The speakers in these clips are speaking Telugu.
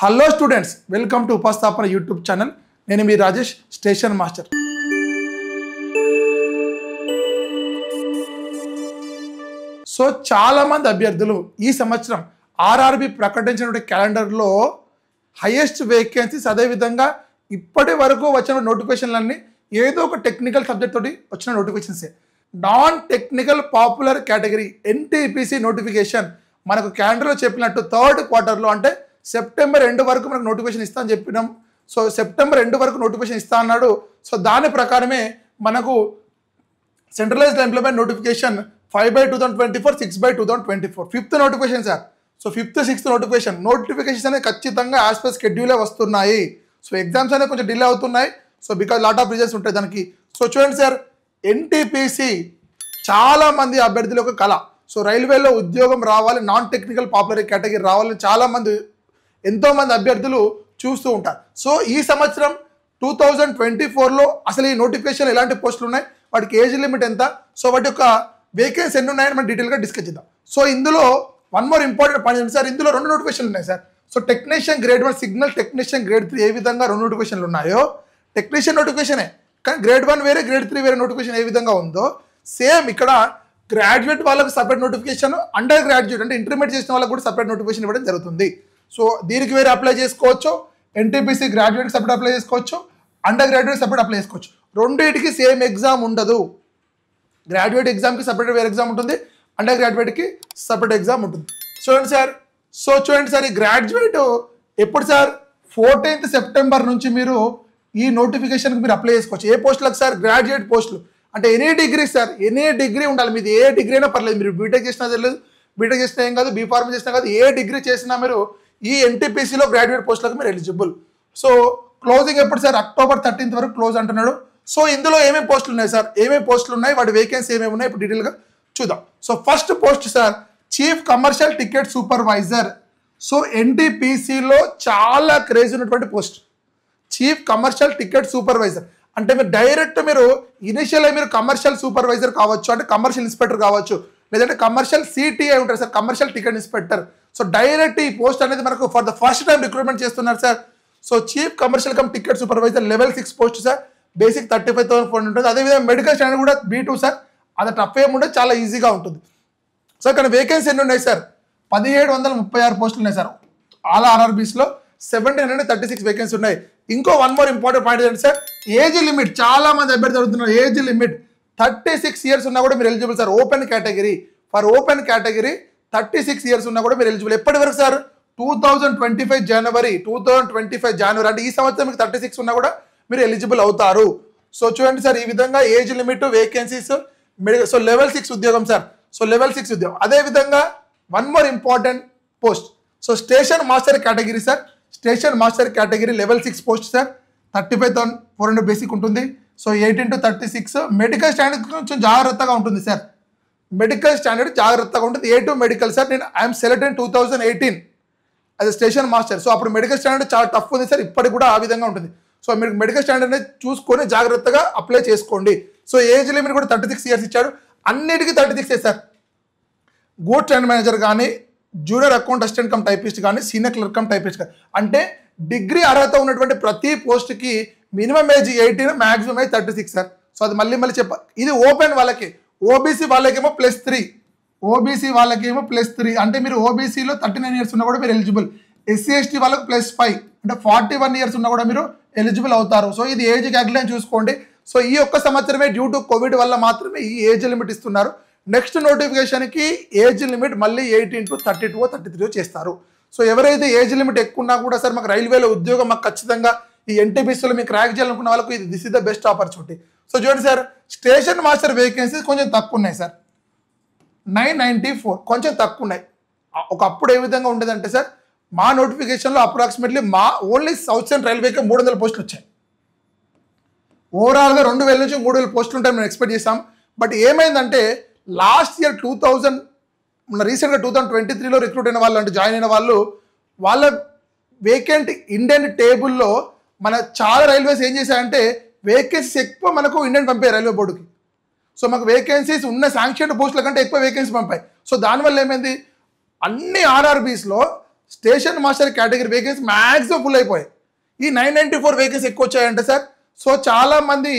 Hello students, welcome to ఉపస్థాపన YouTube channel. నేను మీ రాజేష్, స్టేషన్ మాస్టర్. సో చాలామంది అభ్యర్థులు ఈ సంవత్సరం ఆర్ఆర్బి ప్రకటించినటువంటి క్యాలెండర్లో హైయెస్ట్ వేకెన్సీస్, అదేవిధంగా ఇప్పటి వరకు వచ్చిన నోటిఫికేషన్లన్నీ ఏదో ఒక టెక్నికల్ సబ్జెక్ట్ తోటి వచ్చిన నోటిఫికేషన్సే. Non technical popular category NTPC notification మనకు క్యాలెండర్లో చెప్పినట్టు థర్డ్ క్వార్టర్లో, అంటే సెప్టెంబర్ ఎండ్ వరకు మనకు నోటిఫికేషన్ ఇస్తా అని చెప్పినాం. సో సెప్టెంబర్ ఎండ్ వరకు నోటిఫికేషన్ ఇస్తా అన్నాడు. సో దాని ప్రకారమే మనకు centralised employment notification 5/2024, 6/2024 fifth notification sir. So fifth, sixth notifications అనేది ఖచ్చితంగా యాజ్ పర్ షెడ్యూలే వస్తున్నాయి. సో ఎగ్జామ్స్ అనేది కొంచెం డిలే అవుతున్నాయి. So because lot of reasons ఉంటాయి దానికి. సో చూడండి సార్, ఎన్టీపీసీ చాలా మంది అభ్యర్థుల యొక్క కళ. సో రైల్వేలో ఉద్యోగం రావాలి, నాన్ టెక్నికల్ పాపులర్ కేటగిరీ రావాలని చాలామంది, ఎంతోమంది అభ్యర్థులు చూస్తూ ఉంటారు. సో ఈ సంవత్సరం 2024లో అసలు ఈ నోటిఫికేషన్ ఎలాంటి పోస్టులు ఉన్నాయి, వాటికి ఏజ్ లిమిట్ ఎంత, సో వాటి యొక్క వేకెన్సీ ఎన్ని ఉన్నాయని మనం డీటెయిల్గా డిస్కస్ చేద్దాం. సో ఇందులో వన్ మోర్ ఇంపార్టెంట్ పాయింట్ ఏంటి సార్, ఇందులో 2 నోటిఫికేషన్లు ఉన్నాయి sir. So technician grade 1, signal technician grade 3 ఏ విధంగా 2 నోటిఫికేషన్లు ఉన్నాయో, టెక్నీషియన్ నోటిఫికేషనే కానీ గ్రేడ్ 1 వేరే, గ్రేడ్ 3 వేరే నోటిఫికేషన్ ఏ విధంగా ఉందో, సేమ్ ఇక్కడ గ్రాడ్యుయేట్ వాళ్ళకి సపరేట్ నోటిఫికేషన్, అండర్ గ్రాడ్యుయేట్ అంటే ఇంటర్మీడియట్ చేసిన వాళ్ళకి కూడా సపరేట్ నోటిఫికేషన్ ఇవ్వడం జరుగుతుంది. సో దీనికి వేరే అప్లై చేసుకోవచ్చు, ఎన్టీపీసీ గ్రాడ్యుయేట్కి సపరేట్ అప్లై చేసుకోవచ్చు, అండర్ గ్రాడ్యుయేట్ సపరేట్ అప్లై చేసుకోవచ్చు. రెండింటికి సేమ్ ఎగ్జామ్ ఉండదు. గ్రాడ్యుయేట్ ఎగ్జామ్కి సపరేట్ వేరే ఎగ్జామ్ ఉంటుంది, అండర్ గ్రాడ్యుయేట్కి సపరేట్ ఎగ్జామ్ ఉంటుంది. చూడండి సార్, ఈ గ్రాడ్యుయేట్ ఎప్పుడు సార్, 14th సెప్టెంబర్ నుంచి మీరు ఈ నోటిఫికేషన్కి మీరు అప్లై చేసుకోవచ్చు. ఏ పోస్టులకు సార్, గ్రాడ్యుయేట్ పోస్టులు. అంటే any degree sir, any degree ఉండాలి మీది, ఏ డిగ్రీ అయినా పర్లేదు. మీరు బీటెక్ చేసినా తెలియదు, బీటెక్ చేసినా ఏం కాదు, బీఫార్మసీ చేసినా కాదు, ఏ డిగ్రీ చేసినా మీరు ఈ ఎన్టీపీసీలో గ్రాడ్యుయేట్ పోస్టులకు మీరు ఎలిజిబుల్. సో క్లోజింగ్ ఎప్పుడు సార్, అక్టోబర్ 13th వరకు క్లోజ్ అంటున్నాడు. సో ఇందులో ఏమేమి పోస్టులు ఉన్నాయి సార్, ఏమేమి పోస్టులు ఉన్నాయి, వాటి వేకెన్సీ ఏమేమి ఉన్నాయి ఇప్పుడు డీటెయిల్గా చూద్దాం. So first post sir, chief commercial ticket supervisor. So ఎన్టీపీసీలో చాలా క్రేజ్ ఉన్నటువంటి post, chief commercial ticket supervisor. అంటే మీరు డైరెక్ట్ మీరు ఇనిషియల్గా మీరు కమర్షియల్ సూపర్వైజర్ కావచ్చు, అంటే కమర్షియల్ ఇన్స్పెక్టర్ కావచ్చు, లేదంటే కమర్షియల్ సిటిఐ ఉంటారు sir, commercial ticket inspector. So direct ఈ పోస్ట్ అనేది మనకు for the first time recruitment చేస్తున్నారు sir. So chief commercial cum ticket supervisor level 6 post sir, basic 35,400 ఉంటుంది. అదేవిధంగా మెడికల్ స్టాండర్డ్ కూడా B2 సార్, అది టఫ్ ఏముంటుంది, చాలా ఈజీగా ఉంటుంది. సో ఇక్కడ వేకెన్సీ ఎన్ని ఉన్నాయి సార్, 1736 పోస్టులు ఉన్నాయి సార్. ఆల్ ఆర్ఆర్బీస్లో 1736 వేకెన్సీ ఉన్నాయి. ఇంకో వన్ మోర్ ఇంపార్టెంట్ పాయింట్ ఏంటంటే సార్, ఏజ్ లిమిట్. చాలా మంది అభ్యర్థి అడుగుతున్నారు, ఏజ్ లిమిట్ 36 years ఉన్నా కూడా మీరు eligible sir. Open category, for open category 36 years ఉన్నా కూడా మీరు ఎలిజిబుల్. ఎప్పటి వరకు సార్, 2025 జనవరి అంటే ఈ సంవత్సరం మీకు 36 ఉన్నా కూడా మీరు ఎలిజిబుల్ అవుతారు. సో చూడండి సార్, ఈ విధంగా age limit, vacancies, so level 6 ఉద్యోగం సార్. సో లెవెల్ 6 ఉద్యోగం. అదేవిధంగా one more important post, so station master category sir. Station master category level 6 post sir, 35,400 basic ఉంటుంది. So 18 to 36. మెడికల్ స్టాండర్డ్ కొంచెం జాగ్రత్తగా ఉంటుంది సార్, మెడికల్ స్టాండర్డ్ జాగ్రత్తగా ఉంటుంది. A2 medical sir. నేను ఐఎమ్ సెలెక్టెడ్ 2018 అది స్టేషన్ మాస్టర్. సో అప్పుడు మెడికల్ స్టాండర్డ్ చాలా టఫ్ ఉంది సార్, ఇప్పటికి కూడా ఆ విధంగా ఉంటుంది. సో మీరు మెడికల్ స్టాండర్డ్ అనేది చూసుకొని జాగ్రత్తగా అప్లై చేసుకోండి. సో ఏజ్ లిమిట్ కూడా 36 years ఇచ్చాడు. అన్నిటికీ 36 సార్. గూడ్ ట్రైన్ మేనేజర్ కానీ, junior account assistant cum typist కానీ, సీనియర్ క్లర్క్ కమ్ టైపిస్ట్ కానీ, అంటే డిగ్రీ అర్హత ఉన్నటువంటి ప్రతి పోస్ట్కి minimum age 18, maximum age 36 sir. So అది మళ్ళీ చెప్పాలి. ఇది ఓపెన్ వాళ్ళకి. ఓబీసీ వాళ్ళకేమో +3, ఓబీసీ వాళ్ళకేమో +3, అంటే మీరు ఓబీసీలో 39 years ఉన్నా కూడా మీరు ఎలిజిబుల్. SC ST వాళ్ళకి +5, అంటే 41 years ఉన్నా కూడా మీరు ఎలిజిబుల్ అవుతారు. సో ఇది ఏజ్ గైడ్లైన్ చూసుకోండి. సో ఈ ఒక్క సంవత్సరమే డ్యూ టు కోవిడ్ వల్ల మాత్రమే ఈ ఏజ్ లిమిట్ ఇస్తున్నారు. నెక్స్ట్ నోటిఫికేషన్కి ఏజ్ లిమిట్ మళ్ళీ 18 to 32, 33 చేస్తారు. సో ఎవరైతే ఏజ్ లిమిట్ ఎక్కువ ఉన్నా కూడా సార్, మాకు రైల్వేలో ఉద్యోగం మాకు ఖచ్చితంగా ఈ ఎన్టీపీసీలో మీకు క్రాక్ చేయాలనుకున్న వాళ్ళకు this is the best opportunity. So చూడండి సార్, స్టేషన్ మాస్టర్ వేకెన్సీస్ కొంచెం తక్కువ ఉన్నాయి సార్, 994 కొంచెం తక్కువ ఉన్నాయి. ఒకప్పుడు ఏ విధంగా ఉండేదంటే సార్, మా నోటిఫికేషన్లో అప్రాక్సిమేట్లీ మా ఓన్లీ సౌత్ సెంట్రల్ రైల్వేకి 300 పోస్టులు వచ్చాయి. ఓవరాల్గా 2000 నుంచి 3000 పోస్టులు ఉంటాయని మేము ఎక్స్పెక్ట్ చేసాం. బట్ ఏమైందంటే లాస్ట్ ఇయర్ రీసెంట్గా 2023లో రిక్రూట్ అయిన వాళ్ళు, అంటే జాయిన్ అయిన వాళ్ళు, వాళ్ళ వేకెంట్ ఇండియన్ టేబుల్లో మన చాలా రైల్వేస్ ఏం చేశాయంటే వేకెన్సీస్ ఎక్కువ మనకు ఇండియన్ పంపాయి రైల్వే బోర్డుకి. సో మాకు వేకెన్సీస్ ఉన్న శాంక్షన్ పోస్టుల కంటే ఎక్కువ వేకెన్సీ పంపాయి. సో దానివల్ల ఏమైంది, అన్ని ఆర్ఆర్బీస్లో station master category vacancy maximum full అయిపోయాయి. ఈ 994 వేకెన్సీ ఎక్కువ వచ్చాయంటే సార్, సో చాలా మంది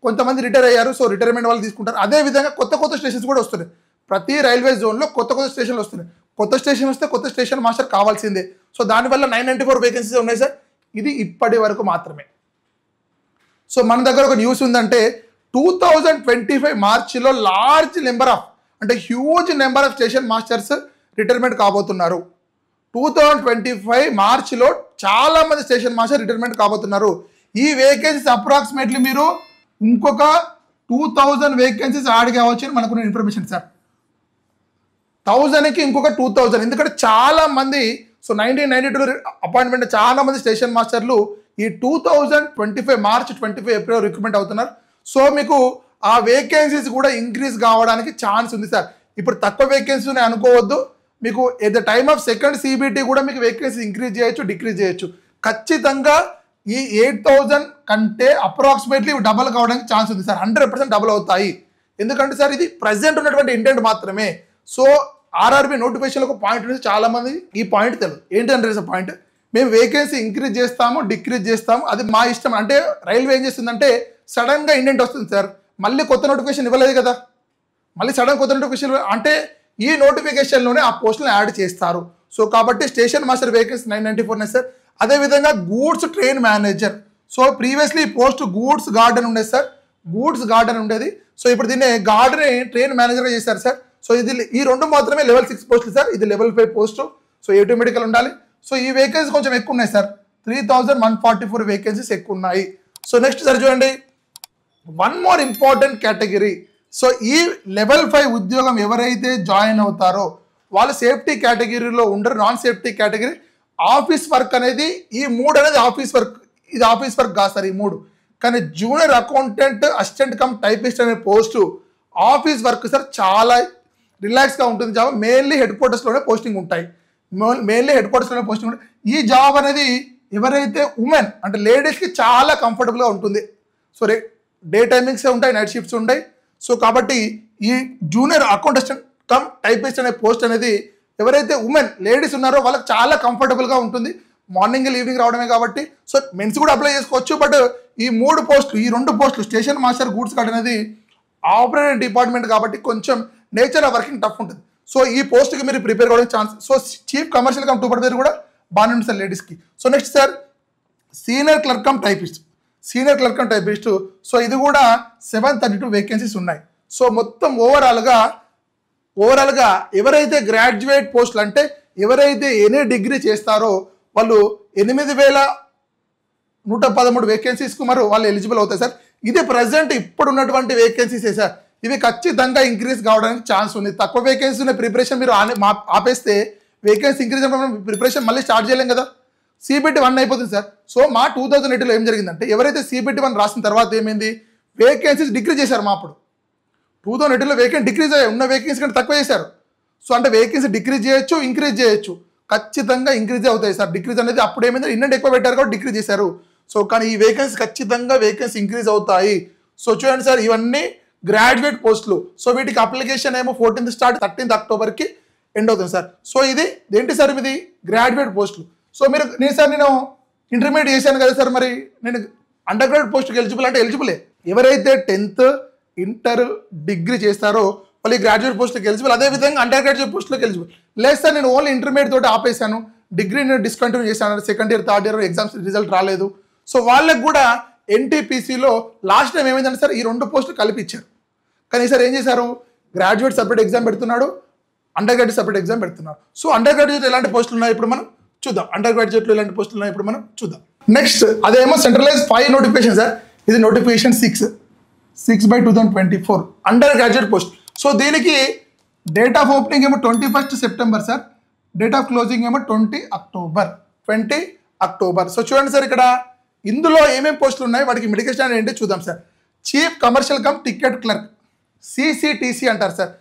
కొంతమంది రిటైర్ అయ్యారు, సో రిటైర్మెంట్ వాళ్ళు తీసుకుంటారు. అదేవిధంగా కొత్త కొత్త స్టేషన్స్ కూడా వస్తున్నాయి. ప్రతి రైల్వే జోన్లో కొత్త కొత్త స్టేషన్లు వస్తున్నాయి. కొత్త స్టేషన్ వస్తే కొత్త స్టేషన్ మాస్టర్ కావాల్సిందే. సో దానివల్ల 994 వేకెన్సీస్ ఉన్నాయి సార్. ఇది ఇప్పటి వరకు మాత్రమే. సో మన దగ్గర ఒక న్యూస్ ఉందంటే 2025 మార్చిలో లార్జ్ నెంబర్ ఆఫ్ అంటే huge number of station masters retirement కాబోతున్నారు. 2025 మార్చిలో చాలా మంది స్టేషన్ మాస్టర్ రిటైర్మెంట్ కాబోతున్నారు. ఈ వేకెన్సీస్ అప్రాక్సిమేట్లీ మీరు ఇంకొక 2000 వేకెన్సీస్ యాడ్ కావచ్చు అని మనకున్న ఇన్ఫర్మేషన్ సార్. 1000కి ఇంకొక 2000, ఎందుకంటే చాలా మంది సో 1992 అపాయింట్మెంట్ చాలా మంది స్టేషన్ మాస్టర్లు ఈ 2025 మార్చ్ 25 ఏప్రిల్ రిక్రూట్మెంట్ అవుతున్నారు. సో మీకు ఆ వేకెన్సీస్ కూడా ఇంక్రీజ్ కావడానికి ఛాన్స్ ఉంది సార్. ఇప్పుడు తక్కువ వేకెన్సీ ఉన్నాయి అనుకోవద్దు. మీకు at the time of second CBT కూడా మీకు వేకెన్సీ ఇంక్రీజ్ చేయొచ్చు, డిక్రీజ్ చేయొచ్చు. ఖచ్చితంగా ఈ 8000 కంటే అప్రాక్సిమేట్లీ డబల్ కావడానికి ఛాన్స్ ఉంది సార్. 100% డబుల్ అవుతాయి. ఎందుకంటే సార్ ఇది ప్రజెంట్ ఉన్నటువంటి ఇంటెంట్ మాత్రమే. సో ఆర్ఆర్బీ నోటిఫికేషన్లో ఒక పాయింట్ ఉంది, చాలా మంది ఈ పాయింట్ తెలియదు. ఏంటంటే సార్ పాయింట్, మేము వేకెన్సీ ఇంక్రీజ్ చేస్తాము, డిక్రీజ్ చేస్తాము, అది మా ఇష్టం. అంటే రైల్వే ఏం చేస్తుందంటే సడన్గా ఇంటెంట్ వస్తుంది సార్, మళ్ళీ కొత్త నోటిఫికేషన్ ఇవ్వలేదు కదా, మళ్ళీ సడన్ కొత్త నోటిఫికేషన్ అంటే ఈ నోటిఫికేషన్లోనే ఆ పోస్టులను యాడ్ చేస్తారు. సో కాబట్టి స్టేషన్ మాస్టర్ వేకెన్సీ 994 సార్. అదేవిధంగా goods train manager, so previously post goods garden ఉండేది సార్, గూడ్స్ గార్డెన్ ఉండేది. సో ఇప్పుడు దీన్ని గార్డెన్ ట్రైన్ మేనేజర్గా చేశారు సార్. సో ఇది ఈ రెండు మాత్రమే లెవెల్ 6 పోస్టులు సార్, ఇది level 5 post. So A2 medical ఉండాలి. సో ఈ వేకెన్సీ కొంచెం ఎక్కువ ఉన్నాయి సార్, 3144 వేకెన్సీస్ ఎక్కువ ఉన్నాయి. సో నెక్స్ట్ సార్ చూడండి, one more important category. So ఈ లెవెల్ 5 ఉద్యోగం ఎవరైతే జాయిన్ అవుతారో వాళ్ళు సేఫ్టీ కేటగిరీలో ఉండరు, non safety category. Office work అనేది ఈ 3 అనేది ఆఫీస్ వర్క్, ఇది ఆఫీస్ వర్క్ కాదు సార్ ఈ 3. కానీ junior accountant, assistant cum typist అనే పోస్టు ఆఫీస్ వర్క్ సార్, చాలా రిలాక్స్గా ఉంటుంది జాబ్. మెయిన్లీ హెడ్ క్వార్టర్స్లోనే పోస్టింగ్ ఉంటాయి, మెయిన్లీ హెడ్ క్వార్టర్స్లోనే పోస్టింగ్ ఉంటాయి. ఈ జాబ్ అనేది ఎవరైతే ఉమెన్ అంటే లేడీస్కి చాలా కంఫర్టబుల్గా ఉంటుంది. సో డే టైమింగ్సే ఉంటాయి, నైట్ షిఫ్ట్స్ ఉంటాయి. సో కాబట్టి ఈ జూనియర్ అకౌంటెంట్ కమ్ టైపిస్ట్ అనే పోస్ట్ అనేది ఎవరైతే ఉమెన్ లేడీస్ ఉన్నారో వాళ్ళకి చాలా కంఫర్టబుల్గా ఉంటుంది. మార్నింగ్ ఈవినింగ్ రావడమే కాబట్టి సో మెన్స్ కూడా అప్లై చేసుకోవచ్చు. బట్ ఈ 3 పోస్టులు, ఈ 2 పోస్టులు స్టేషన్ మాస్టర్, గూడ్స్ గార్డ్ అనేది ఆపరేటింగ్ డిపార్ట్మెంట్ కాబట్టి కొంచెం నేచర్ ఆఫ్ వర్కింగ్ టఫ్ ఉంటుంది. సో ఈ పోస్ట్కి మీరు ప్రిపేర్ కావడానికి chance. So chief commercial come 2 పేరు కూడా బాగానే ఉంటుంది సార్ లేడీస్కి. So next sir senior clerk cum typist, senior clerk cum typist. So ఇది కూడా 732 వేకెన్సీస్ ఉన్నాయి. సో మొత్తం ఓవరాల్గా ఎవరైతే గ్రాడ్యుయేట్ పోస్టులు అంటే ఎవరైతే ఎనీ డిగ్రీ చేస్తారో వాళ్ళు 8113 వేకెన్సీస్కు మరి వాళ్ళు ఎలిజిబుల్ అవుతాయి సార్. ఇది ప్రజెంట్ ఇప్పుడు ఉన్నటువంటి వేకెన్సీసే సార్. ఇవి ఖచ్చితంగా ఇంక్రీజ్ కావడానికి ఛాన్స్ ఉంది. తక్కువ వేకెన్సీ ఉన్న ప్రిపరేషన్ మీరు ఆపేస్తే వేకెన్సీ ఇంక్రీజ్ అయినప్పుడు ప్రిపరేషన్ మళ్ళీ స్టార్ట్ చేయలేం కదా. CBT 1 అయిపోతుంది సార్. సో మా 2008లో ఏం జరిగిందంటే ఎవరైతే CBT 1 రాసిన తర్వాత ఏమైంది, వేకెన్సీస్ డిక్రీజ్ చేశారు. మా అప్పుడు 2008లో వేకెన్సీ డిక్రీజ్ అయ్యాయి, ఉన్న వేకెన్సీ కంటే తక్కువ చేశారు. సో అంటే వేకెన్సీ డిక్రీజ్ చేయొచ్చు, ఇంక్రీజ్ చేయొచ్చు, ఖచ్చితంగా ఇంక్రీజ్ అవుతాయి సార్. డిక్రీజ్ అనేది అప్పుడు ఏమైంది, ఇండెంట్ ఎక్కువ పెట్టారు కాబట్టి డిక్రీజ్ చేశారు. సో కానీ ఈ వేకెన్సీ ఖచ్చితంగా వేకెన్సీ ఇంక్రీజ్ అవుతాయి. సో చూడండి సార్, ఇవన్నీ గ్రాడ్యుయేట్ పోస్టులు. సో వీటికి అప్లికేషన్ ఏమో 14th స్టార్ట్, 13th అక్టోబర్కి ఎండ్ అవుతుంది సార్. సో ఇది ఏంటి సార్, ఇది గ్రాడ్యుయేట్ పోస్టులు. సో నేను ఇంటర్మీడియట్ చేశాను కదా సార్, మరి నేను అండర్ గ్రాడ్యుయేట్ పోస్ట్కి ఎలిజిబుల్ అంటే ఎలిజిబులే. ఎవరైతే 10th, ఇంటర్, డిగ్రీ చేస్తారో వాళ్ళు ఈ గ్రాడ్యుయేట్ పోస్ట్కి ఎలిజిబుల్. అదేవిధంగా అండర్ గ్రాడ్యుయేట్ పోస్ట్లోకి ఎలిజిబుల్. లేదు సార్ నేను ఓన్లీ ఇంటర్మీడియట్ తోటి ఆపేశాను, డిగ్రీ నేను డిస్కంటిన్యూ చేశాను, second year, third year exams result రాలేదు. సో వాళ్ళకి కూడా NTPCలో లాస్ట్ టైం ఏమైందంటే సార్ ఈ 2 పోస్టులు కలిపి ఇచ్చారు. కానీ సార్ ఏం చేశారు, గ్రాడ్యుయేట్ సపరేట్ ఎగ్జామ్ పెడుతున్నాడు, అండర్ గ్రాడ్యుయేట్ సపరేట్ ఎగ్జామ్ పెడుతున్నారు. సో అండర్ గ్రాడ్యుయేట్ ఎలాంటి పోస్టులు ఉన్నాయి ఇప్పుడు మనం చూద్దాం. అండర్ గ్రాడ్యుయేట్లో ఎలాంటి పోస్టులు ఉన్నాయి ఇప్పుడు మనం చూద్దాం. నెక్స్ట్ అదేమో సెంట్రలైజ్ 5 నోటిఫికేషన్ సార్. ఇది notification 6/2024 under graduate post. So దీనికి డేట్ ఆఫ్ ఓపెనింగ్ ఏమో 21st September sir, date of closing ఏమో 20 అక్టోబర్. సో చూడండి సార్, ఇక్కడ ఇందులో ఏమేమి పోస్టులు ఉన్నాయి, వాటికి మెడికల్ స్టాండర్డ్ ఏంటి చూద్దాం sir. Chief commercial cum ticket clerk, CCTC అంటారు సార్.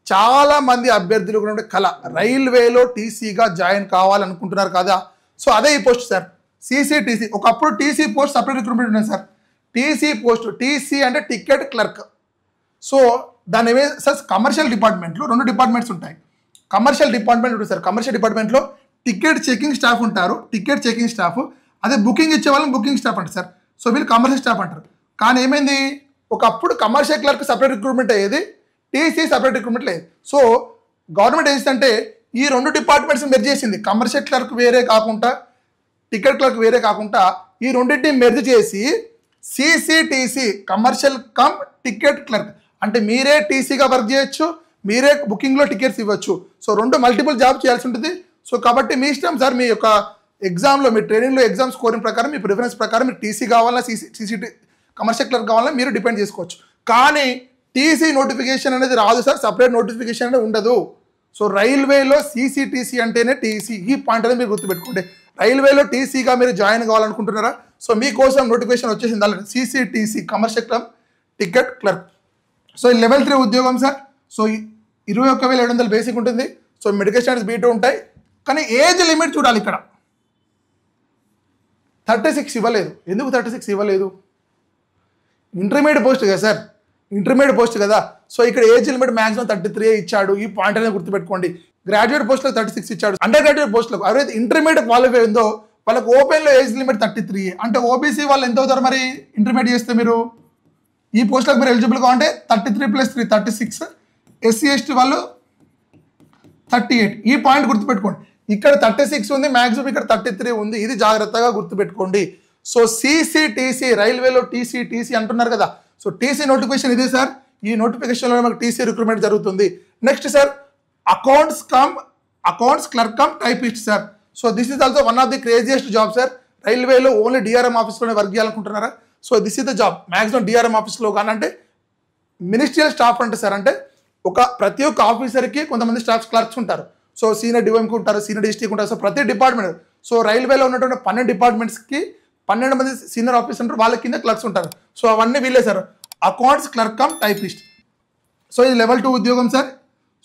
చాలా మంది అభ్యర్థులు కూడా కళ రైల్వేలో టీసీగా జాయిన్ కావాలనుకుంటున్నారు కదా. సో అదే ఈ పోస్ట్ సార్, CCTC. ఒకప్పుడు TC పోస్ట్ సపరేట్ రిక్రూట్మెంట్ ఉన్నాయి సార్. TC పోస్ట్, TC అంటే టికెట్ క్లర్క్. సో దాని సార్ కమర్షియల్ డిపార్ట్మెంట్లో 2 డిపార్ట్మెంట్స్ ఉంటాయి. కమర్షియల్ డిపార్ట్మెంట్ ఉంటుంది సార్. కమర్షియల్ డిపార్ట్మెంట్లో టికెట్ చెకింగ్ స్టాఫ్ ఉంటారు, టికెట్ చెకింగ్ స్టాఫ్. అదే బుకింగ్ ఇచ్చే వాళ్ళని బుకింగ్ స్టాఫ్ అంటారు సార్. సో వీళ్ళు కమర్షియల్ స్టాఫ్ అంటారు. కానీ ఏమైంది, ఒకప్పుడు కమర్షియల్ క్లర్క్ సపరేట్ రిక్రూట్మెంట్ అయ్యేది, టీసీ సపరేట్ రిక్రూట్మెంట్ లేదు. సో గవర్నమెంట్ ఏం చేసిందంటే ఈ 2 డిపార్ట్మెంట్స్ మెర్జ్ చేసింది. కమర్షియల్ క్లర్క్ వేరే కాకుండా, టికెట్ క్లర్క్ వేరే కాకుండా ఈ రెండింటిని మెర్జ్ చేసి సిసిటీసీ, కమర్షియల్ కమ్ టికెట్ క్లర్క్, అంటే మీరే టీసీగా వర్క్ చేయొచ్చు, మీరే బుకింగ్లో టికెట్స్ ఇవ్వచ్చు. సో 2 మల్టిపుల్ జాబ్ చేయాల్సి ఉంటుంది. సో కాబట్టి మీ ఇష్టం సార్, మీ యొక్క ఎగ్జామ్లో, మీ ట్రైనింగ్లో ఎగ్జామ్ స్కోరింగ్ ప్రకారం, మీ ప్రిఫరెన్స్ ప్రకారం మీరు టీసీ కావాలా, సిసిటీ కమర్షియల్ క్లర్క్ కావాలా మీరు డిపెండ్ చేసుకోవచ్చు. కానీ టీసీ నోటిఫికేషన్ అనేది రాదు సార్, సపరేట్ నోటిఫికేషన్ అనేది ఉండదు. సో రైల్వేలో సిసిటీసీ అంటేనే టీసీ. ఈ పాయింట్ అనేది మీరు గుర్తుపెట్టుకోండి. రైల్వేలో టీసీగా మీరు జాయిన్ కావాలనుకుంటున్నారా? సో మీకోసం నోటిఫికేషన్ వచ్చేసింది already, CCTC commercial club ticket clerk. So ఈ లెవెల్ 3 ఉద్యోగం సార్. సో 21,700 బేసిక్ ఉంటుంది. సో మెడికల్ స్టాండర్డ్స్ B2 ఉంటాయి. కానీ ఏజ్ లిమిట్ చూడాలి. ఇక్కడ 36 ఇవ్వలేదు. ఎందుకు 36 ఇవ్వలేదు? ఇంటర్మీడియట్ పోస్ట్ కదా సార్, ఇంటర్మీడియట్ పోస్ట్ కదా. సో ఇక్కడ ఏజ్ లిమిట్ మాక్సిమం 33 ఇచ్చాడు. ఈ పాయింట్ అనేది గుర్తుపెట్టుకోండి. గ్రాడ్యుయేట్ పోస్టులకు 36 ఇచ్చాడు. అండర్ గ్రాడ్యుయేట్ పోస్టులకు ఎవరైతే ఇంటర్మీడియట్ క్వాలిఫై ఉందో వాళ్ళకి ఓపెన్లో ఏజ్ లిమిట్ 33. అంటే ఓబీసీ వాళ్ళు ఎంత అవుతారు మరి ఇంటర్మీడియట్ చేస్తే? మీరు ఈ పోస్టులకు మీరు ఎలిజిబుల్ కావాలంటే 33 + 3 36. ఎస్సీ ఎస్టీ వాళ్ళు 38. ఈ పాయింట్ గుర్తుపెట్టుకోండి. ఇక్కడ 36 ఉంది మ్యాక్సిమం, ఇక్కడ 33 ఉంది. ఇది జాగ్రత్తగా గుర్తుపెట్టుకోండి. సో సిసిటీసీ, రైల్వేలో టీసీ అంటున్నారు కదా. సో టీసీ నోటిఫికేషన్ ఇదే సార్. ఈ నోటిఫికేషన్లో మనకు టీసీ రిక్రూట్మెంట్ జరుగుతుంది. Next sir accounts clerk cum typist sir. So this is also one of the craziest job sir. రైల్వేలో ఓన్లీ డిఆర్ఎం ఆఫీస్లోనే వర్క్ చేయాలనుకుంటున్నారా? So this is the job. Maximum DRM ఆఫీస్లో కానీ, అంటే మినిస్ట్రియల్ స్టాఫ్ అంటే సార్, అంటే ప్రతి ఒక్క ఆఫీసర్కి కొంతమంది స్టాఫ్ క్లర్క్స్ ఉంటారు. సో సీనియర్ డివైఎంకి ఉంటారు, సీనియర్ డిస్ట్రిక్ట్ ఉంటారు. సో ప్రతి డిపార్ట్మెంట్, సో రైల్వేలో ఉన్నటువంటి 12 డిపార్ట్మెంట్స్కి 12 మంది సీనియర్ ఆఫీసర్ ఉంటారు, వాళ్ళ కింద క్లర్క్స్ ఉంటారు. సో అవన్నీ వీళ్ళే sir, accounts clerk cum typist. So ఇది లెవెల్ 2 ఉద్యోగం సార్.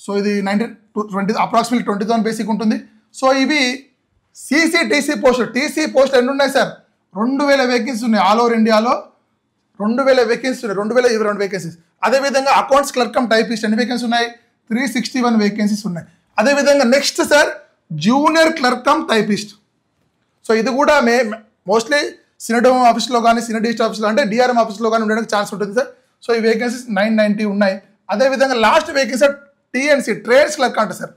సో ఇది 19-20 అప్రాక్సిమేట్లీ 20,000 బేసిక్ ఉంటుంది. సో ఇవి సిసిటీసీ పోస్టులు. టీసీ పోస్టులు ఎన్ని ఉన్నాయి సార్? 2,000 వేకెన్సీ ఉన్నాయి. ఆల్ ఓవర్ ఇండియాలో 2,000 వేకెన్సీ ఉన్నాయి, 2,022 వేకెన్సీస్. అదేవిధంగా అకౌంట్స్ క్లర్క్ కమ్ టైపిస్ట్ ఎన్ని వేకెన్సీ ఉన్నాయి? 361 వేకెన్సీస్ ఉన్నాయి. అదేవిధంగా next sir junior clerk cum typist. So ఇది కూడా మోస్ట్లీ సినడోమ్ ఆఫీస్లో కానీ, సీనియర్ డిస్ట్రిక్ట్ ఆఫీస్లో అంటే డిఆర్ఎం ఆఫీస్లో కానీ ఉండడానికి ఛాన్స్ ఉంటుంది సార్. సో ఈ వేకెన్సీస్ 990 ఉన్నాయి. అదేవిధంగా last vacancy TNC, trades clerk అంట సార్,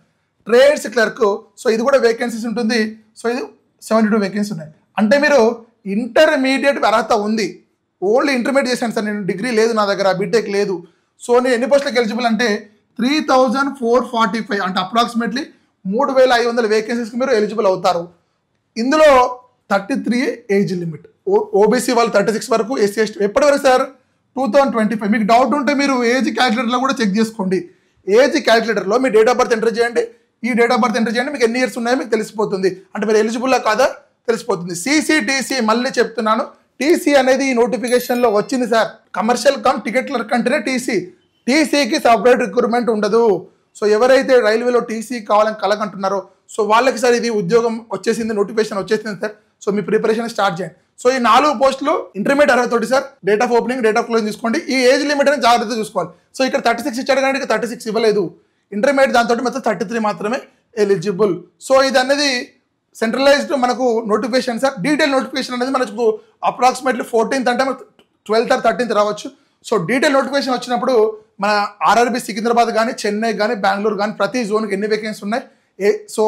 ట్రేడ్స్ క్లర్క్. సో ఇది కూడా వేకెన్సీస్ ఉంటుంది. సో ఇది 72 వేకెన్సీ ఉన్నాయి. అంటే మీరు ఇంటర్మీడియట్ అర్హత ఉంది, ఓన్లీ ఇంటర్మీడియట్ చేశాను సార్, నేను డిగ్రీ లేదు నా దగ్గర, బీటెక్ లేదు. సో నేను ఎన్ని పోస్టులకు ఎలిజిబుల్ అంటే 3,445, అంటే అప్రాక్సిమేట్లీ 3,500 వేకెన్సీస్కి మీరు ఎలిజిబుల్ అవుతారు. ఇందులో 33 ఏజ్ లిమిట్. ఓబీసీ వాళ్ళు 36 వరకు, ఎస్సీ ఎస్టీ ఎప్పటి వరకు సార్? 2025. మీకు డౌట్ ఉంటే మీరు ఏజ్ క్యాలిక్యులేటర్లో కూడా చెక్ చేసుకోండి. ఏజ్ క్యాలిక్యులేటర్లో మీ డేట్ ఆఫ్ బర్త్ ఎంటర్ చేయండి. ఈ డేట్ ఆఫ్ బర్త్ ఎంటర్ చేయండి, మీకు ఎన్ని ఇయర్స్ ఉన్నాయో మీకు తెలిసిపోతుంది. అంటే మీరు ఎలిజిబుల్లా కాదా తెలిసిపోతుంది. సిసిటీసీ, మళ్ళీ చెప్తున్నాను, టీసీ అనేది ఈ నోటిఫికేషన్లో వచ్చింది sir. Commercial cum ticket clerk అంటేనే టీసీ. టీసీకి సపరేట్ రిక్రూట్మెంట్ ఉండదు. సో ఎవరైతే రైల్వేలో టీసీ కావాలని కలగంటున్నారో సో వాళ్ళకి సార్ ఇది ఉద్యోగం వచ్చేసింది, నోటిఫికేషన్ వచ్చేసింది సార్. సో మీ ప్రిపరేషన్ స్టార్ట్ చేయండి. సో ఈ 4 పోస్టులు ఇంటర్మీడియట్ అర్హత sir. Date of opening, date of closing చూసుకోండి. ఈ ఏజ్ లిమిట్ అనేది జాగ్రత్తగా చూసుకోవాలి. సో ఇక్కడ 36 ఇచ్చాడు కానీ ఇక్కడ 36 ఇవ్వలేదు. ఇంటర్మీడియట్ దాంతో మొత్తం 33 మాత్రమే ఎలిజిబుల్. సో ఇది అనేది సెంట్రలైజ్డ్ మనకు నోటిఫికేషన్ సార్. డీటెయిల్ నోటిఫికేషన్ అనేది మనకు అప్రాక్సిమేట్లీ 14th అంటే 12th or 13th రావచ్చు. సో డీటెయిల్ నోటిఫికేషన్ వచ్చినప్పుడు మన ఆర్ఆర్బీ సికింద్రాబాద్ కానీ, చెన్నై కానీ, బెంగళూరు కానీ ప్రతి జోన్కి ఎన్ని వేకెన్సీ ఉన్నాయి, సో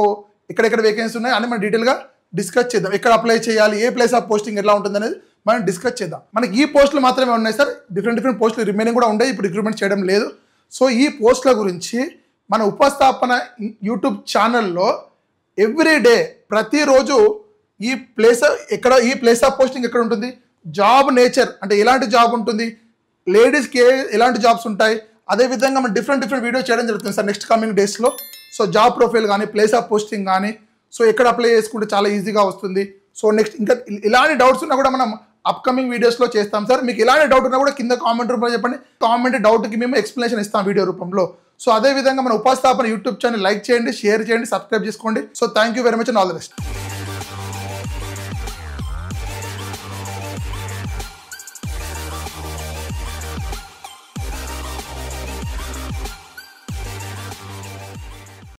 ఎక్కడెక్కడ వేకెన్సీ ఉన్నాయి అని మనం డీటెయిల్గా డిస్కస్ చేద్దాం. ఎక్కడ అప్లై చేయాలి, ఏ ప్లేస్ ఆఫ్ పోస్టింగ్ ఎట్లా ఉంటుంది అనేది మనం డిస్కస్ చేద్దాం. మనకి ఈ పోస్టులు మాత్రమే ఉన్నాయి సార్, డిఫరెంట్ పోస్టులు రిమైనింగ్ కూడా ఉన్నాయి, ఇప్పుడు రిక్రూట్మెంట్ చేయడం లేదు. సో ఈ పోస్టుల గురించి మన ఉపస్థాపన యూట్యూబ్ ఛానల్లో ఎవ్రీడే ప్రతిరోజు ఈ ప్లేస్ ఆఫ్ పోస్టింగ్ ఎక్కడ ఉంటుంది, జాబ్ నేచర్ అంటే ఎలాంటి జాబ్ ఉంటుంది, లేడీస్కి ఎలాంటి జాబ్స్ ఉంటాయి, అదేవిధంగా మనం డిఫరెంట్ వీడియో చేయడం జరుగుతుంది సార్ నెక్స్ట్ కమింగ్ డేస్లో. సో జాబ్ ప్రొఫైల్ కానీ, ప్లేస్ ఆఫ్ పోస్టింగ్ కానీ, సో ఎక్కడ అప్లై చేసుకుంటే చాలా ఈజీగా వస్తుంది. సో నెక్స్ట్ ఇంకా ఇలాంటి డౌట్స్ ఉన్నా కూడా మనం అప్కమింగ్ వీడియోస్లో చేస్తాం సార్. మీకు ఇలాంటి డౌట్ ఉన్నా కూడా కింద కామెంట్ రూపంలో చెప్పండి. కామెంట్ డౌట్కి మేము ఎక్స్ప్లెనేషన్ ఇస్తాం వీడియో రూపంలో. సో అదేవిధంగా మన ఉపస్థాపన యూట్యూబ్ ఛానల్ లైక్ చేయండి, షేర్ చేయండి, సబ్స్క్రైబ్ చేసుకోండి. So thank you very much and all the best.